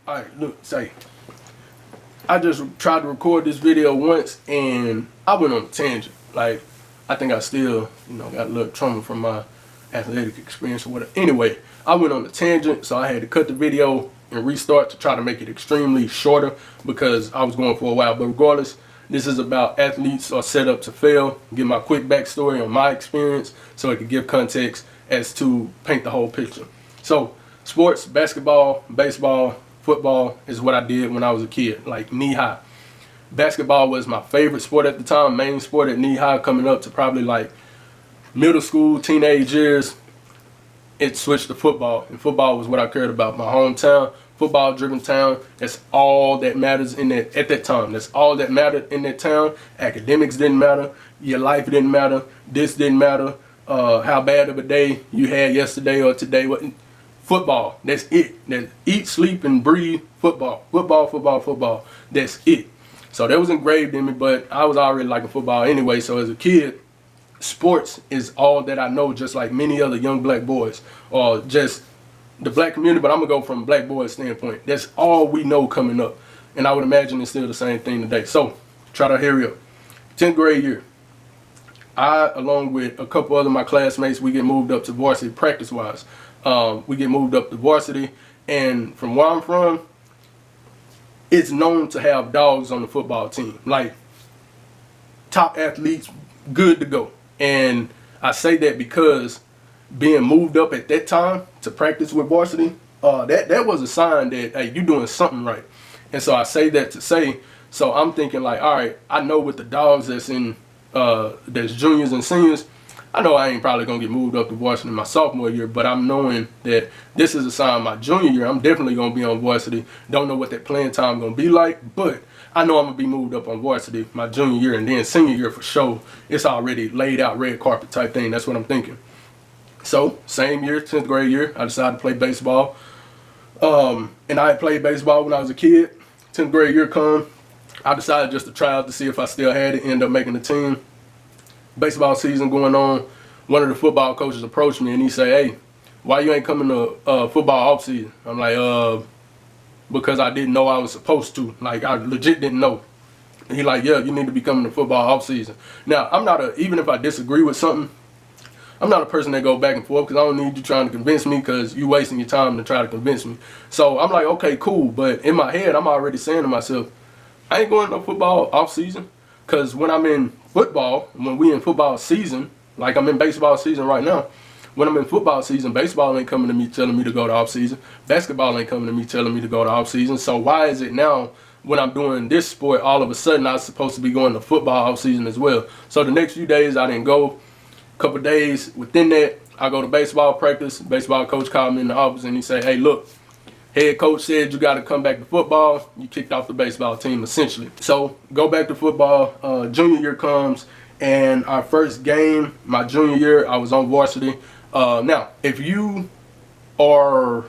Alright, look, say, I just tried to record this video once and I went on a tangent. Like, I think I still, got a little trauma from my athletic experience or whatever. Anyway, I went on a tangent, so I had to cut the video and restart to try to make it extremely shorter because I was going for a while. But regardless, this is about athletes are set up to fail. Give my quick backstory on my experience so it could give context as to paint the whole picture. So, sports, basketball, baseball, football is what I did when I was a kid, like knee high. Basketball was my favorite sport at the time, main sport at knee high, coming up to probably like middle school, teenage years. It switched to football, and football was what I cared about. My hometown, football driven town. That's all that matters in that at that time. That's all that mattered in that town. Academics didn't matter. Your life didn't matter. This didn't matter. How bad of a day you had yesterday or today. Football. That's it. That's eat, sleep, and breathe football. Football, football, football. That's it. So that was engraved in me, but I was already liking football anyway. So as a kid, sports is all that I know, just like many other young black boys or just the black community, but I'm going to go from a black boy standpoint. That's all we know coming up. And I would imagine it's still the same thing today. So try to hurry up. 10th grade year. I, along with a couple other my classmates, we get moved up to varsity practice-wise. We get moved up to varsity, and from where I'm from, it's known to have dogs on the football team. Like, top athletes, good to go. And I say that because being moved up at that time to practice with varsity, that was a sign that, hey, you're doing something right. And so I say that to say, so I'm thinking like, all right, I know with the dogs that's in, that's juniors and seniors, I know I ain't probably going to get moved up to varsity my sophomore year, but I'm knowing that this is a sign my junior year. I'm definitely going to be on varsity. Don't know what that playing time going to be like, but I know I'm going to be moved up on varsity my junior year, and then senior year for sure. It's already laid out red carpet type thing. That's what I'm thinking. So, same year, 10th grade year, I decided to play baseball. And I had played baseball when I was a kid. 10th grade year come, I decided just to try out to see if I still had it, end up making the team. Baseball season going on, one of the football coaches approached me and he said, hey, why you ain't coming to football off season? I'm like, because I didn't know I was supposed to. Like, I legit didn't know. And he like, yeah, you need to be coming to football off season. Now, I'm not even if I disagree with something, I'm not a person that go back and forth because I don't need you trying to convince me because you wasting your time to try to convince me. So I'm like, okay, cool. But in my head, I'm already saying to myself, I ain't going to football off season. Because when I'm in football, when we in football season, like I'm in baseball season right now, when I'm in football season, baseball ain't coming to me telling me to go to off season. Basketball ain't coming to me telling me to go to off season. So why is it now when I'm doing this sport, all of a sudden I was supposed to be going to football off season as well? So the next few days I didn't go. A couple days within that, I go to baseball practice. Baseball coach called me in the office and he said, hey, look, head coach said you got to come back to football. You kicked off the baseball team, essentially. So, go back to football. Junior year comes, and our first game, my junior year, I was on varsity. Now, if you are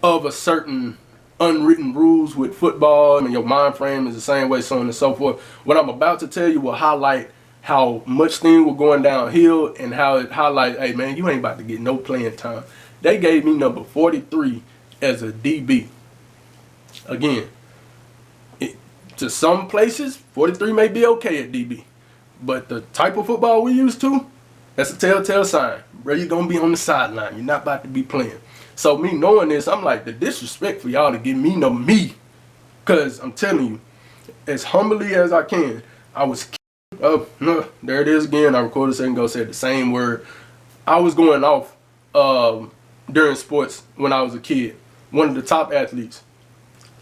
of a certain unwritten rules with football, and your mind frame is the same way, so on and so forth, what I'm about to tell you will highlight how much things were going downhill and how it highlights, hey, man, you ain't about to get no playing time. They gave me number 43 as a DB. Again, to some places, 43 may be okay at DB. But the type of football we used to, that's a telltale sign. Bro, you're going to be on the sideline. You're not about to be playing. So me knowing this, I'm like, the disrespect for y'all to give me number me. Because I'm telling you, as humbly as I can, I was no, there it is again. I recorded a second ago, said the same word. I was going off during sports when I was a kid. One of the top athletes.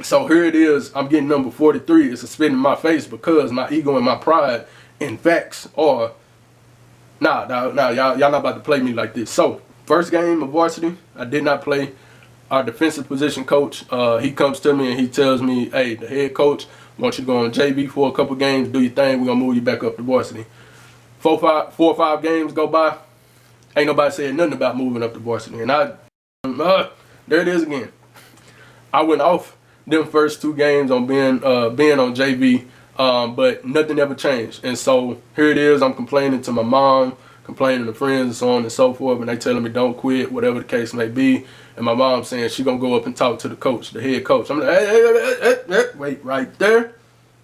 So here it is, I'm getting number 43. It's a spit in my face because my ego and my pride and facts are, y'all not about to play me like this. So, first game of varsity, I did not play. Our defensive position coach, he comes to me and he tells me, hey, the head coach wants you to go on JV for a couple games, do your thing, we're going to move you back up to varsity. 4 or 5 games go by, ain't nobody saying nothing about moving up to varsity. And there it is again. I went off them first 2 games on being on JV, but nothing ever changed. And so here it is. I'm complaining to my mom, complaining to friends and so on and so forth, and they telling me don't quit, whatever the case may be. And my mom saying she gonna go up and talk to the coach, the head coach. I'm like, hey, wait right there.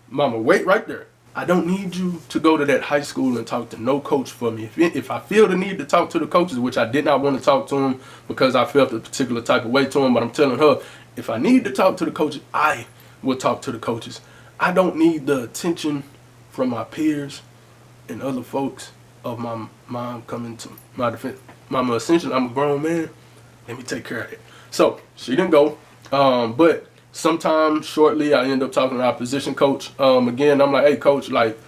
Mama, wait right there. I don't need you to go to that high school and talk to no coach for me. If I feel the need to talk to the coaches, which I did not want to talk to them because I felt a particular type of way to them, but I'm telling her, if I need to talk to the coaches, I will talk to the coaches. I don't need the attention from my peers and other folks of my mom coming to my defense. Mama, essentially, I'm a grown man. Let me take care of it. So she didn't go, but sometime shortly, I end up talking to our position coach. Again, I'm like, hey, coach, like,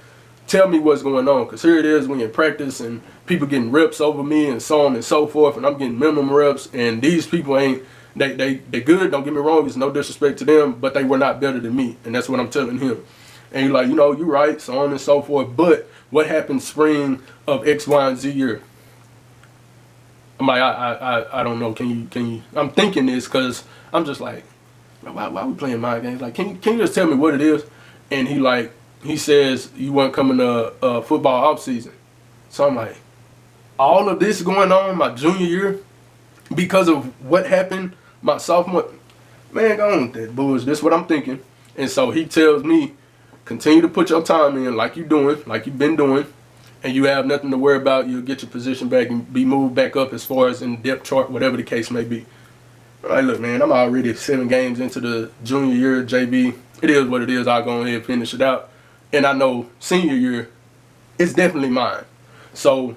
tell me what's going on. Because here it is when you're in practice and people getting reps over me and so on and so forth. And I'm getting minimum reps. And these people ain't, they good, don't get me wrong. It's no disrespect to them, but they were not better than me. And that's what I'm telling him. And he's like, you know, you're right, so on and so forth. But what happened spring of X, Y, and Z year? I'm like, I don't know. Can you? I'm thinking this because I'm just like, why are we playing mind games? Like, can you just tell me what it is? And he says you weren't coming to football off season. So I'm like, all of this going on my junior year because of what happened my sophomore. Man, go on with that bullshit. That's what I'm thinking. And so he tells me, continue to put your time in like you're doing, like you've been doing, and you have nothing to worry about. You'll get your position back and be moved back up as far as in the depth chart, whatever the case may be. All right, look, man, I'm already 7 games into the junior year, JB. It is what it is. I'll go ahead and finish it out. And I know senior year, it's definitely mine. So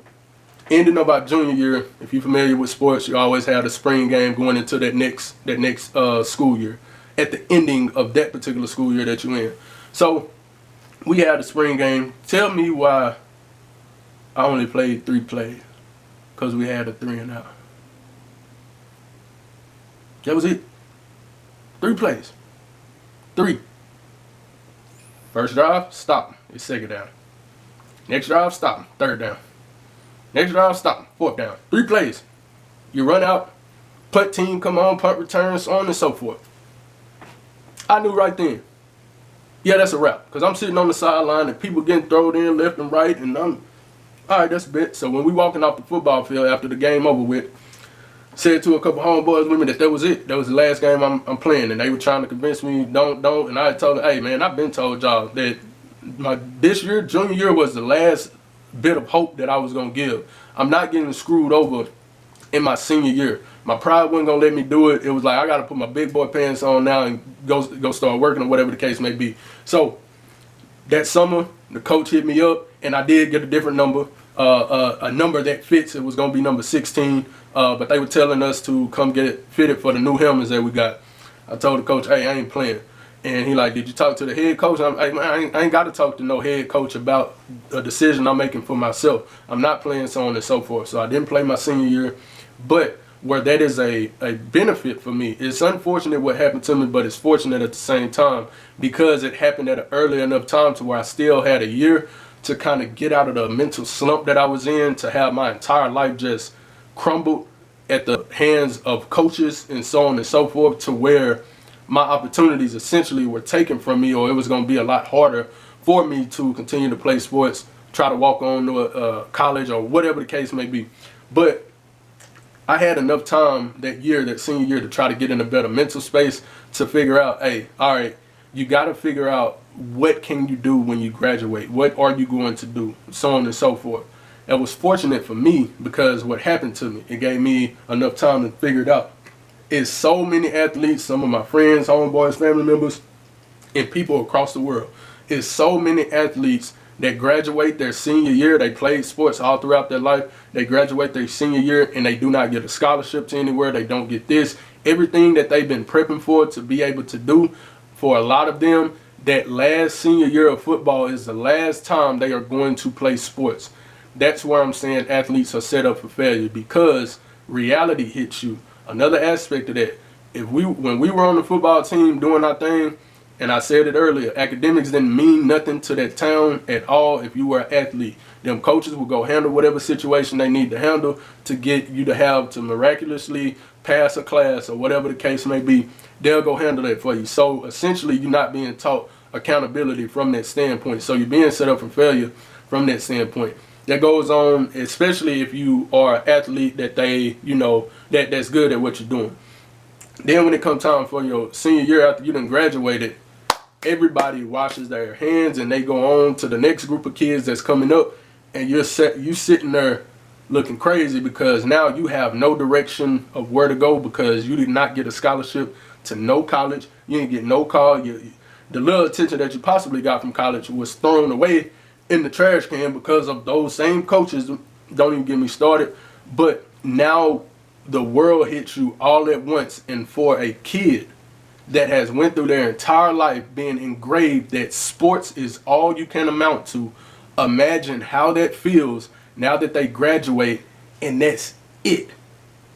ending up our junior year, if you're familiar with sports, you always have the spring game going into that next school year, at the ending of that particular school year that you're in. So we had the spring game. Tell me why I only played 3 plays, because we had a 3 and out. That was it. 3 plays. 3. First drive, stop. It's 2nd down. Next drive, stop. 3rd down. Next drive, stop. 4th down. 3 plays. You run out, punt team come on, punt return, so on and so forth. I knew right then, yeah, that's a wrap. Because I'm sitting on the sideline and people getting thrown in left and right, and I'm, all right, that's a bit. So when we walking off the football field after the game over with, said to a couple homeboys with me that was it. That was the last game I'm playing, and they were trying to convince me, don't. And I told them, hey, man, I've been told y'all that this year, junior year, was the last bit of hope that I was going to give. I'm not getting screwed over in my senior year. My pride wasn't going to let me do it. It was like, I got to put my big boy pants on now and go start working or whatever the case may be. So that summer, the coach hit me up, and I did get a different number, a number that fits. It was going to be number 16. But they were telling us to come get it fitted for the new helmets that we got. I told the coach, hey, I ain't playing. And he like, did you talk to the head coach? I'm like, man, I ain't got to talk to no head coach about a decision I'm making for myself. I'm not playing, so on and so forth. So I didn't play my senior year. But where that is a benefit for me, it's unfortunate what happened to me, but it's fortunate at the same time because it happened at an early enough time to where I still had a year to kind of get out of the mental slump that I was in, to have my entire life just crumbled at the hands of coaches and so on and so forth, to where my opportunities essentially were taken from me, or it was going to be a lot harder for me to continue to play sports, try to walk on to a college or whatever the case may be. But I had enough time that year, that senior year, to try to get in a better mental space to figure out, hey, all right, you got to figure out what can you do when you graduate? What are you going to do? So on and so forth. It was fortunate for me because what happened to me, it gave me enough time to figure it out. It's so many athletes, some of my friends, homeboys, family members, and people across the world. It's so many athletes that graduate their senior year. They played sports all throughout their life. They graduate their senior year and they do not get a scholarship to anywhere. They don't get this. Everything that they've been prepping for to be able to do, for a lot of them, that last senior year of football is the last time they are going to play sports. That's where I'm saying athletes are set up for failure, because reality hits you. Another aspect of that, when we were on the football team doing our thing, and I said it earlier, academics didn't mean nothing to that town at all if you were an athlete. Them coaches will go handle whatever situation they need to handle to get you to have to miraculously pass a class or whatever the case may be. They'll go handle that for you. So essentially, you're not being taught accountability from that standpoint. So you're being set up for failure from that standpoint. that goes on, especially if you are an athlete that they, that's good at what you're doing. Then when it comes time for your senior year after you done graduated, everybody washes their hands and they go on to the next group of kids that's coming up, and you sitting there looking crazy because now you have no direction of where to go because you did not get a scholarship to no college. You didn't get no call. The little attention that you possibly got from college was thrown away in the trash can because of those same coaches. Don't even get me started. But now the world hits you all at once, and for a kid that has went through their entire life being engraved that sports is all you can amount to, imagine how that feels now that they graduate and that's it.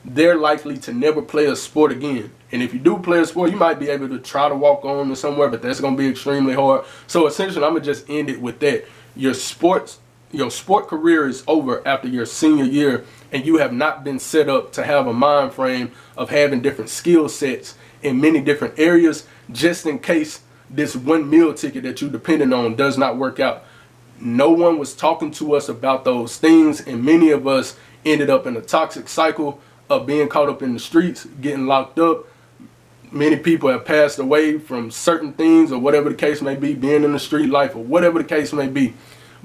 They're likely to never play a sport again. And if you do play a sport, you might be able to try to walk on to somewhere, but that's going to be extremely hard. So essentially, I'm going to just end it with that. Your sport career is over after your senior year, and you have not been set up to have a mind frame of having different skill sets in many different areas, just in case this one meal ticket that you're depending on does not work out. No one was talking to us about those things, and many of us ended up in a toxic cycle of being caught up in the streets, getting locked up. Many people have passed away from certain things, or whatever the case may be, being in the street life, or whatever the case may be.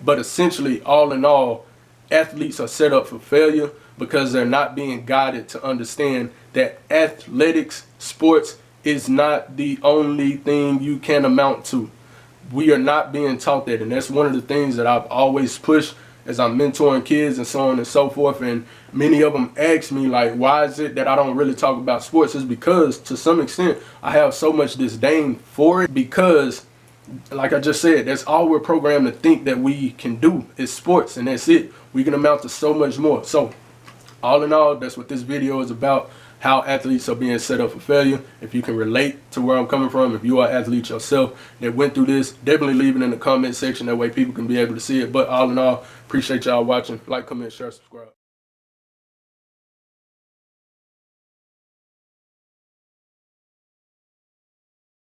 But essentially, all in all, athletes are set up for failure because they're not being guided to understand that athletics, sports, is not the only thing you can amount to. We are not being taught that, and that's one of the things that I've always pushed as I'm mentoring kids and so on and so forth. And many of them ask me, like, why is it that I don't really talk about sports? Is because to some extent I have so much disdain for it, because like I just said, that's all we're programmed to think that we can do is sports, and that's it. We can amount to so much more. So all in all, that's what this video is about, how athletes are being set up for failure. If you can relate to where I'm coming from, if you are an athlete yourself that went through this, definitely leave it in the comment section. That way people can be able to see it. But all in all, appreciate y'all watching. Like, comment, share, subscribe.